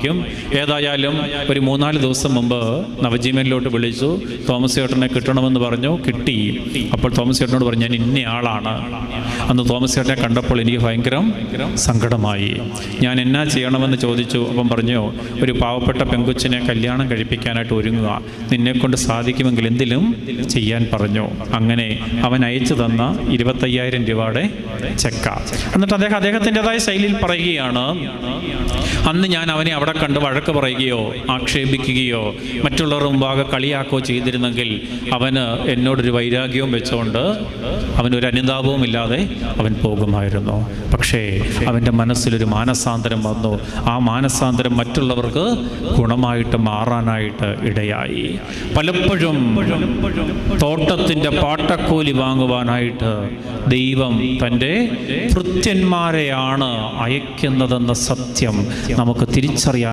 പണമായിരിക്കും. ഏതായാലും ഒരു 3-4 ദിവസം മുമ്പ് നവജീവനിലോട്ട് വിളിച്ചു. തോമസ് ചേട്ടനെ കിട്ടണമെന്ന് പറഞ്ഞു. കിട്ടി. അപ്പോൾ തോമസ് ചേട്ടനോട് പറഞ്ഞു, ഞാൻ ഇന്നയാളാണ്. അന്ന് തോമസ് ചേട്ടനെ കണ്ടപ്പോൾ എനിക്ക് ഭയങ്കര സങ്കടമായി. ഞാൻ എന്നാ ചെയ്യണമെന്ന് ചോദിച്ചു. അപ്പം പറഞ്ഞു, ഒരു പാവപ്പെട്ട പെങ്കുച്ചിനെ കല്യാണം കഴിപ്പിക്കാനായിട്ട് ഒരുങ്ങുക, നിന്നെക്കൊണ്ട് സാധിക്കുമെങ്കിൽ എന്തിലും ചെയ്യാൻ പറഞ്ഞു. അങ്ങനെ അവൻ അയച്ചു തന്ന 25,000 രൂപയുടെ ചെക്ക. എന്നിട്ട് അദ്ദേഹത്തിൻ്റെതായ ശൈലിയിൽ പറയുകയാണ്, അന്ന് ഞാൻ അവനെ അവിടെ കണ്ട് വഴക്ക് പറയുകയോ ആക്ഷേപിക്കുകയോ മറ്റുള്ളവർ മുമ്പാകെ കളിയാക്കുകയോ ചെയ്തിരുന്നെങ്കിൽ അവന് എന്നോടൊരു വൈരാഗ്യവും വെച്ചുകൊണ്ട് അവനൊരു അനുതാപവും ഇല്ലാതെ അവൻ പോകുമായിരുന്നു. പക്ഷേ അവൻ്റെ മനസ്സിലൊരു മാനസാന്തരം വന്നു. ആ മാനസാന്തരം മറ്റുള്ളവർക്ക് ഗുണമായിട്ട് മാറാനായിട്ട് ഇടയായി. പലപ്പോഴും തോട്ടത്തിൻ്റെ പാട്ടക്കൂലി വാങ്ങുവാനായിട്ട് ദൈവം തൻ്റെ ഭൃത്യന്മാരെയാണ് അയക്കുന്നതെന്ന സത്യം നമുക്ക് തിരിച്ചറിയാൻ